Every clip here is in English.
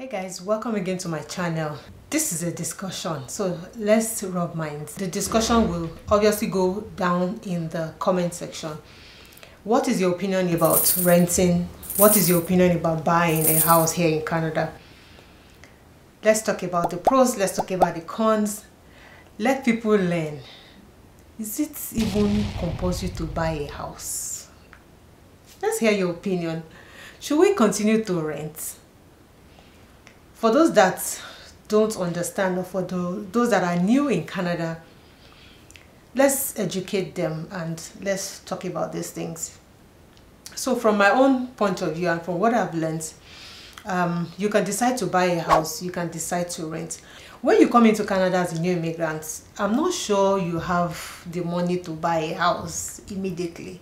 Hey guys, welcome again to my channel. This is a discussion, so let's rub minds. The discussion will obviously go down in the comment section. What is your opinion about renting? What is your opinion about buying a house here in Canada? Let's talk about the pros, let's talk about the cons. Let people learn. Is it even compulsory to buy a house? Let's hear your opinion. Should we continue to rent? For those that don't understand, or for those that are new in Canada, let's educate them and let's talk about these things. So from my own point of view and from what I've learned, you can decide to buy a house, you can decide to rent. When you come into Canada as a new immigrant, I'm not sure you have the money to buy a house immediately,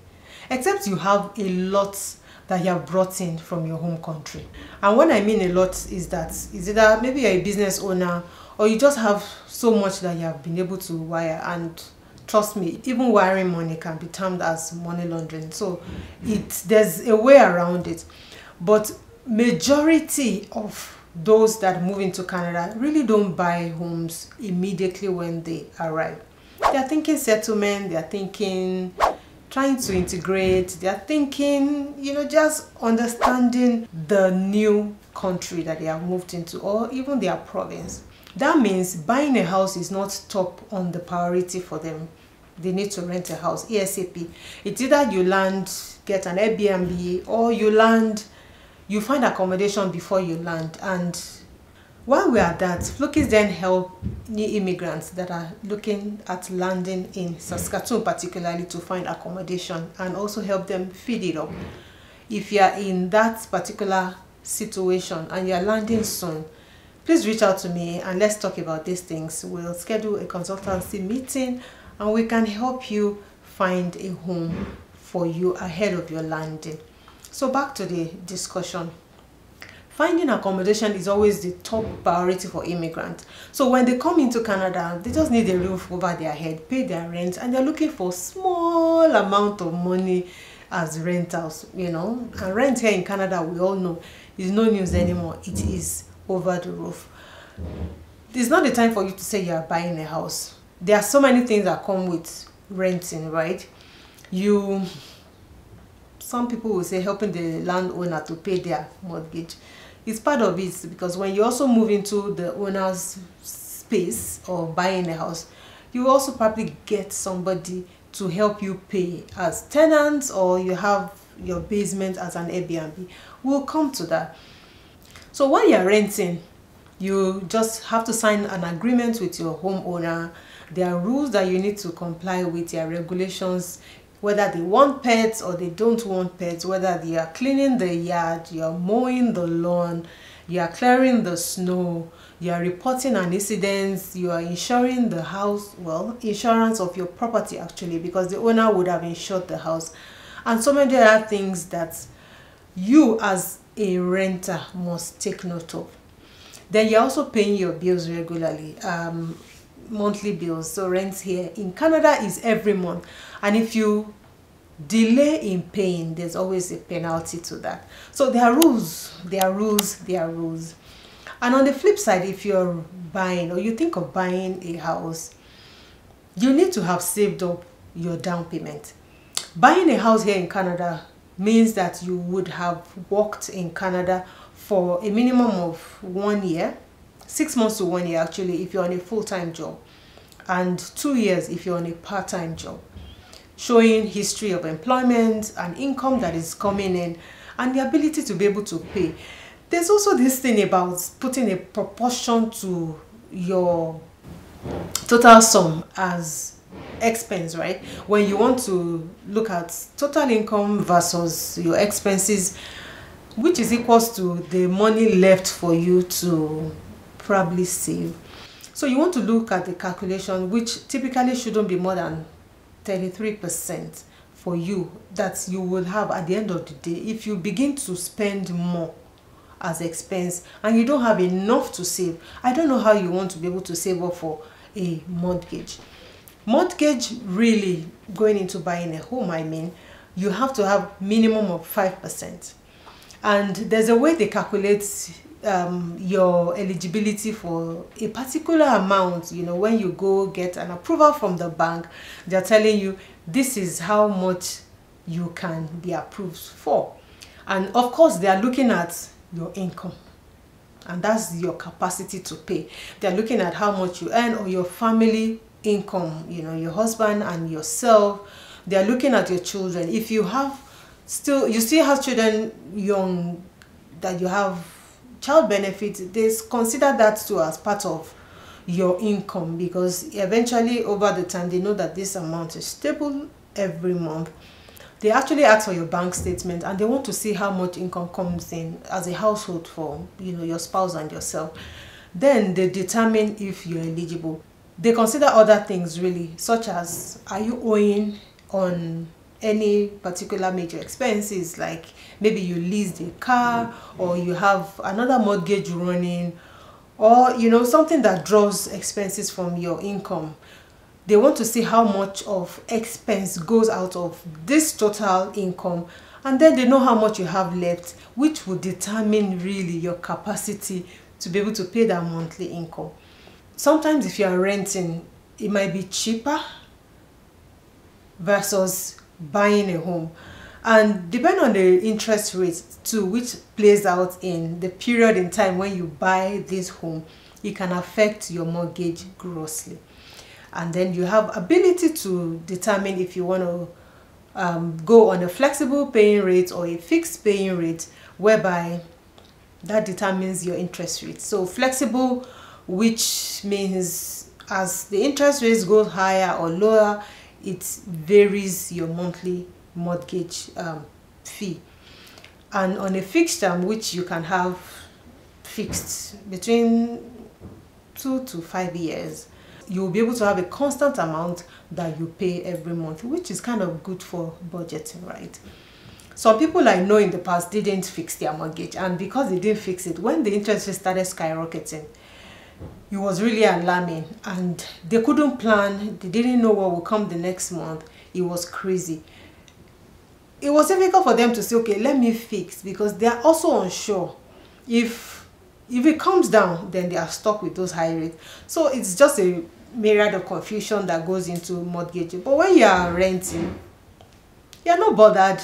except you have a lot that you have brought in from your home country. And what I mean a lot is that is either maybe you're a business owner or you just have so much that you have been able to wire. And trust me, even wiring money can be termed as money laundering. So there's a way around it. But majority of those that move into Canada really don't buy homes immediately when they arrive. They're thinking settlement, they're thinking trying to integrate, they're thinking, just understanding the new country that they have moved into, or even their province. That means buying a house is not top on the priority for them. They need to rent a house ASAP. It's either you land, get an Airbnb, or you find accommodation before you land. And while we are at that, Flookiesden help new immigrants that are looking at landing in Saskatoon particularly to find accommodation, and also help them feed it up. If you are in that particular situation and you are landing soon, please reach out to me and let's talk about these things. We'll schedule a consultancy meeting and we can help you find a home for you ahead of your landing. So back to the discussion. Finding accommodation is always the top priority for immigrants. So when they come into Canada, they just need a roof over their head, pay their rent, and they're looking for small amount of money as rentals, And rent here in Canada, we all know, is no news anymore. It is over the roof. It's not the time for you to say you are buying a house. There are so many things that come with renting, right? Some people will say helping the landowner to pay their mortgage. It's part of it, because when you also move into the owner's space or buying a house, you also probably get somebody to help you pay as tenants, or you have your basement as an Airbnb. We'll come to that. So when you're renting, you just have to sign an agreement with your homeowner. There are rules that you need to comply with, there are regulations, whether they want pets or they don't want pets, whether they are cleaning the yard, you are mowing the lawn, you are clearing the snow, you are reporting an incident, you are insuring the house, well, insurance of your property actually, because the owner would have insured the house, and so many other things that you as a renter must take note of. Then you're also paying your bills regularly, monthly bills. So rent here in Canada is every month, and if you delay in paying, there's always a penalty to that. So there are rules, there are rules, there are rules. And on the flip side, if you're buying or you think of buying a house, you need to have saved up your down payment. Buying a house here in Canada means that you would have worked in Canada for a minimum of 1 year, 6 months to 1 year actually if you're on a full-time job, and 2 years if you're on a part-time job, showing history of employment and income that is coming in and the ability to be able to pay. There's also this thing about putting a proportion to your total sum as expense, right? When you want to look at total income versus your expenses, which is equals to the money left for you to probably save. So you want to look at the calculation, which typically shouldn't be more than 33% for you, that you will have at the end of the day if you begin to spend more as expense and you don't have enough to save. I don't know how you want to be able to save up for a mortgage. Mortgage, really going into buying a home, I mean, you have to have minimum of 5%. And there's a way they calculate your eligibility for a particular amount. You know, when you go get an approval from the bank, they're telling you this is how much you can be approved for. And of course, they are looking at your income, and that's your capacity to pay. They're looking at how much you earn or your family income, you know, your husband and yourself. They're looking at your children. If you still have children young, that you have child benefit, they consider that too as part of your income, because eventually over the time they know that this amount is stable every month. They actually ask for your bank statement, and they want to see how much income comes in as a household for, you know, your spouse and yourself. Then they determine if you're eligible. They consider other things really, such as, are you owing on any particular major expenses, like maybe you leased a car or you have another mortgage running, or you know, something that draws expenses from your income. They want to see how much of expense goes out of this total income, and then they know how much you have left, which will determine really your capacity to be able to pay that monthly income. Sometimes if you are renting, it might be cheaper versus buying a home, and depending on the interest rate too, which plays out in the period in time when you buy this home, it can affect your mortgage grossly. And then you have ability to determine if you want to go on a flexible paying rate or a fixed paying rate, whereby that determines your interest rate. So flexible, which means as the interest rates go higher or lower, it varies your monthly mortgage fee. And on a fixed term, which you can have fixed between 2 to 5 years, you will be able to have a constant amount that you pay every month, which is kind of good for budgeting, right? Some people I know in the past didn't fix their mortgage, and because they didn't fix it, when the interest rate started skyrocketing, it was really alarming, and they couldn't plan. They didn't know what would come the next month. It was crazy. It was difficult for them to say, okay, let me fix, because they are also unsure if it comes down, then they are stuck with those high rates. So it's just a myriad of confusion that goes into mortgaging. But when you are renting, you're not bothered.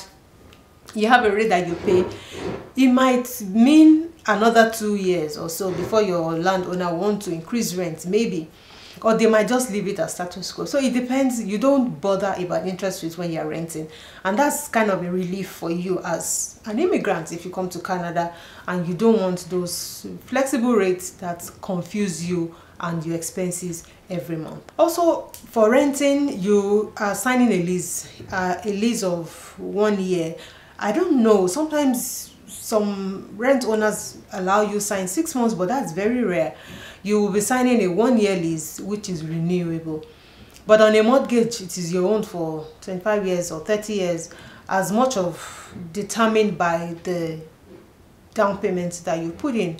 You have a rate that you pay. It might mean another 2 years or so before your landowner wants to increase rent, maybe, or they might just leave it as status quo. So it depends. You don't bother about interest rates when you're renting, and that's kind of a relief for you as an immigrant if you come to Canada and you don't want those flexible rates that confuse you and your expenses every month. Also, for renting, you are signing a lease of 1 year. I don't know, sometimes some rent owners allow you sign 6 months, but that's very rare. You will be signing a 1 year lease, which is renewable. But on a mortgage, it is your own for 25 years or 30 years, as much of determined by the down payments that you put in.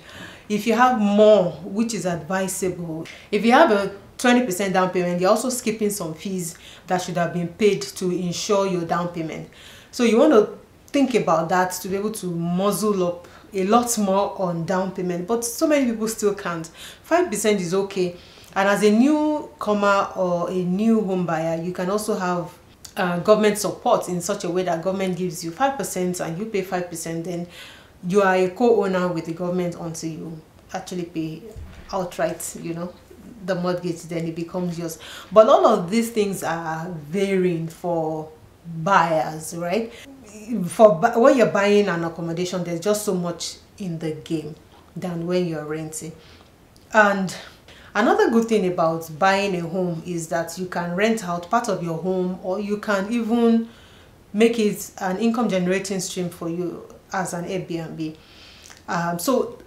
If you have more, which is advisable, if you have a 20% down payment, you're also skipping some fees that should have been paid to ensure your down payment. So you want to think about that to be able to muzzle up a lot more on down payment, but so many people still can't. 5% is okay, and as a newcomer or a new home buyer, you can also have government support in such a way that government gives you 5% and you pay 5%. Then you are a co-owner with the government until you actually pay outright, you know, the mortgage. Then it becomes yours. But all of these things are varying for buyers, right? When you're buying an accommodation, there's just so much in the game than when you're renting. And another good thing about buying a home is that you can rent out part of your home, or you can even make it an income generating stream for you as an Airbnb. So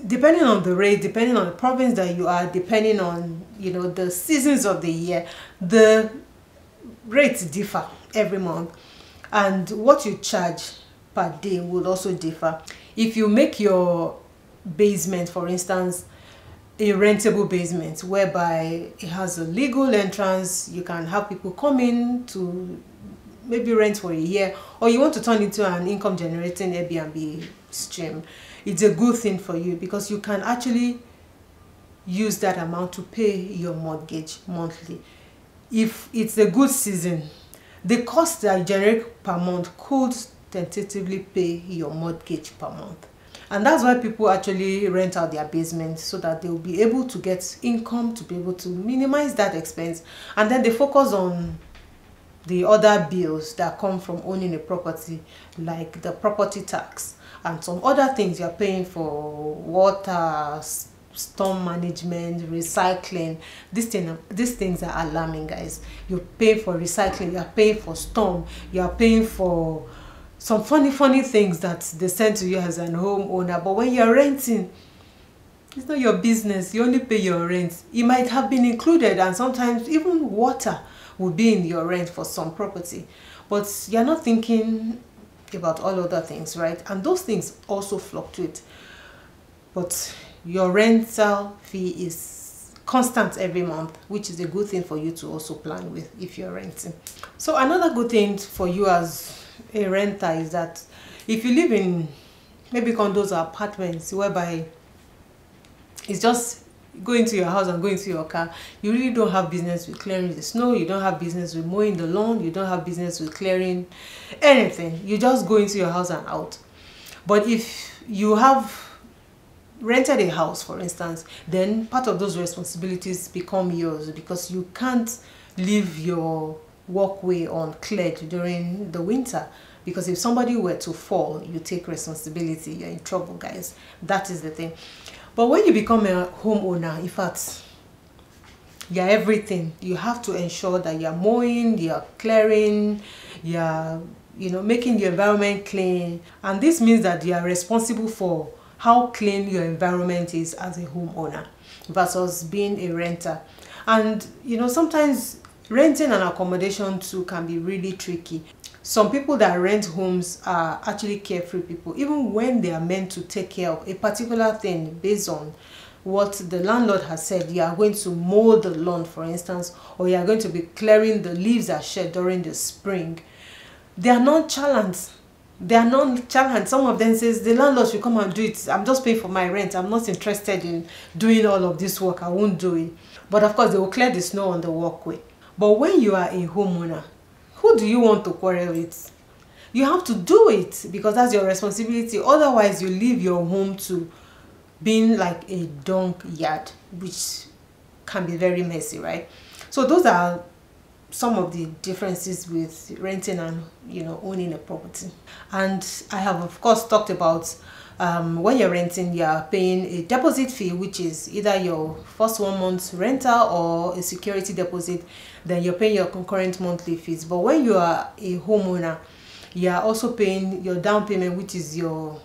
depending on the rate, depending on the province that you are, depending on, you know, the seasons of the year, the rates differ every month, and what you charge per day will also differ. If you make your basement, for instance, a rentable basement whereby it has a legal entrance, you can have people come in to maybe rent for a year, or you want to turn it into an income generating Airbnb stream, it's a good thing for you because you can actually use that amount to pay your mortgage monthly. If it's a good season, the cost that you generate per month could tentatively pay your mortgage per month. And that's why people actually rent out their basement, so that they'll be able to get income to be able to minimize that expense, and then they focus on the other bills that come from owning a property, like the property tax and some other things you're paying for: water, storm management, recycling. These things are alarming, guys. You're paying for recycling, you're paying for storm, you're paying for some funny things that they send to you as an homeowner. But when you're renting, it's not your business. You only pay your rent. It might have been included, and sometimes even water will be in your rent for some property, but you're not thinking about all other things, right? And those things also fluctuate, but your rental fee is constant every month, which is a good thing for you to also plan with if you're renting. So another good thing for you as a renter is that if you live in maybe condos or apartments whereby it's just go into your house and go into your car, you really don't have business with clearing the snow, you don't have business with mowing the lawn, you don't have business with clearing anything. You just go into your house and out. But if you have rented a house, for instance, then part of those responsibilities become yours, because you can't leave your walkway uncleared during the winter, because if somebody were to fall, you take responsibility. You're in trouble, guys. That is the thing. But when you become a homeowner, in fact, you're everything. You have to ensure that you're mowing, you're clearing, you're making the environment clean. And this means that you are responsible for how clean your environment is as a homeowner versus being a renter. And sometimes renting an accommodation too can be really tricky. Some people that rent homes are actually carefree people, even when they are meant to take care of a particular thing based on what the landlord has said. You are going to mow the lawn, for instance, or you are going to be clearing the leaves that shed during the spring. They are nonchalant. Some of them says the landlord should come and do it. I'm just paying for my rent. I'm not interested in doing all of this work. I won't do it. But of course, they will clear the snow on the walkway. But when you are a homeowner, who do you want to quarrel with? You have to do it because that's your responsibility. Otherwise, you leave your home to being like a dung yard, which can be very messy, right? So those are some of the differences with renting and owning a property. And I have of course talked about when you're renting, you're paying a deposit fee, which is either your first 1 month's rental or a security deposit. Then you're paying your concurrent monthly fees. But when you are a homeowner, you're also paying your down payment, which is your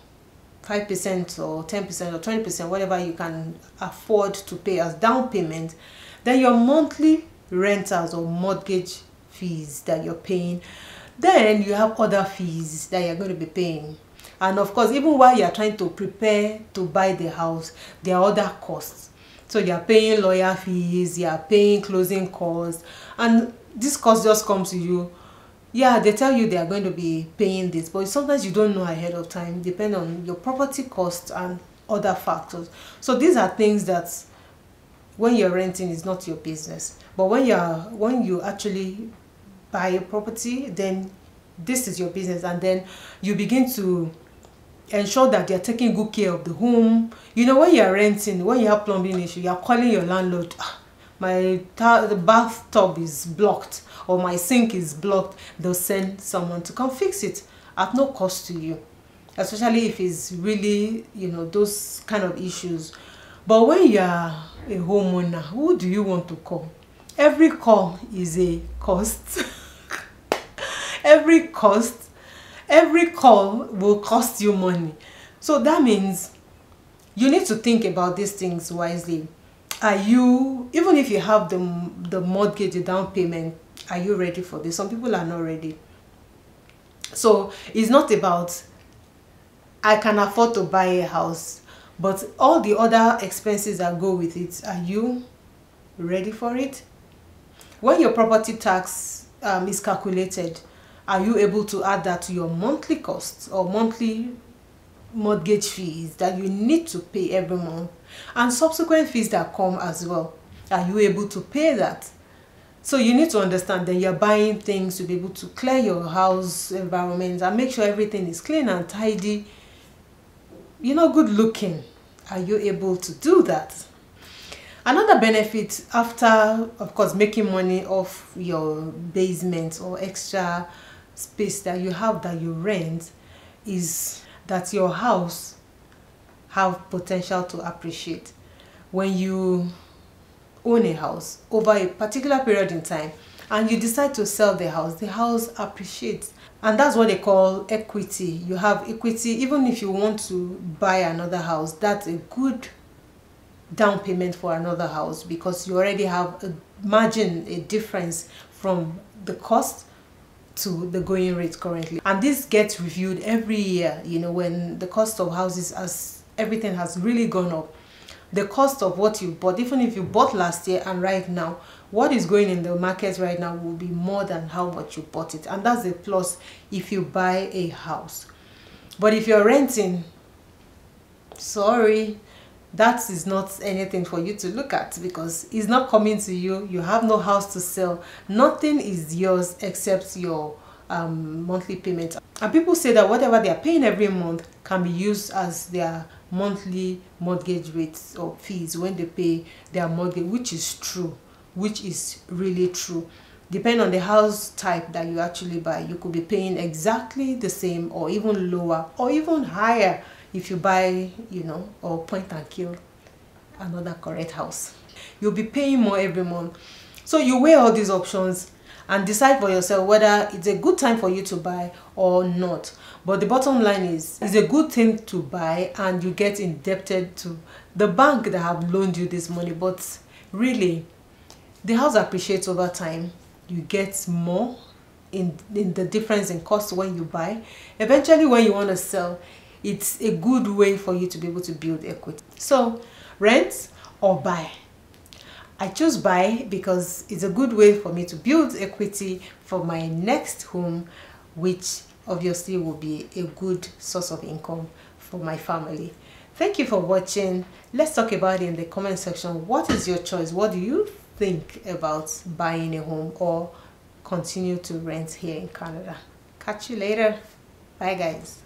5% or 10% or 20%, whatever you can afford to pay as down payment. Then your monthly rentals or mortgage fees that you're paying. Then you have other fees that you're going to be paying. And of course, even while you're trying to prepare to buy the house, there are other costs. So you're paying lawyer fees, you're paying closing costs, and this cost just comes to you. Yeah, they tell you they are going to be paying this, but sometimes you don't know ahead of time, depending on your property costs and other factors. So these are things that when you're renting is not your business. But when you actually buy a property, then this is your business, and then you begin to ensure that they're taking good care of the home. When you're renting, when you have plumbing issue, you're calling your landlord. The bathtub is blocked or my sink is blocked. They'll send someone to come fix it at no cost to you, especially if it's really those kind of issues. But when you're a homeowner, who do you want to call? Every call is a cost. Every call will cost you money. So that means you need to think about these things wisely. Are you, even if you have the mortgage, the down payment, are you ready for this? Some people are not ready. So it's not about I can afford to buy a house, but all the other expenses that go with it, are you ready for it? When your property tax is calculated, are you able to add that to your monthly costs or monthly mortgage fees that you need to pay every month, and subsequent fees that come as well. Are you able to pay that? So you need to understand that you're buying things to be able to clear your house environment and make sure everything is clean and tidy, good looking. Are you able to do that? Another benefit after, of course, making money off your basement or extra space that you have that you rent is that your house have potential to appreciate. When you own a house over a particular period in time and you decide to sell the house appreciates, and that's what they call equity. You have equity. Even if you want to buy another house, that's a good down payment for another house, because you already have a margin, a difference from the cost to the going rate currently. And this gets reviewed every year, when the cost of houses, as everything has really gone up. The cost of what you bought, even if you bought last year and right now, what is going in the market right now will be more than how much you bought it. And that's a plus if you buy a house. But if you're renting, sorry, that is not anything for you to look at, because it's not coming to you. You have no house to sell. Nothing is yours except your monthly payment. And people say that whatever they are paying every month can be used as their monthly mortgage rates or fees when they pay their mortgage, which is true, which is really true. Depending on the house type that you actually buy, you could be paying exactly the same or even lower or even higher if you buy, or point and kill another correct house. You'll be paying more every month. So you weigh all these options and decide for yourself whether it's a good time for you to buy or not. But the bottom line is, it's a good thing to buy, and you get indebted to the bank that have loaned you this money. But really, the house appreciates over time. You get more in the difference in cost when you buy. Eventually, when you want to sell, it's a good way for you to be able to build equity. So, rent or buy? I choose buy because it's a good way for me to build equity for my next home, which obviously will be a good source of income for my family. Thank you for watching. Let's talk about it in the comment section. What is your choice? What do you think about buying a home or continue to rent here in Canada? Catch you later. Bye guys.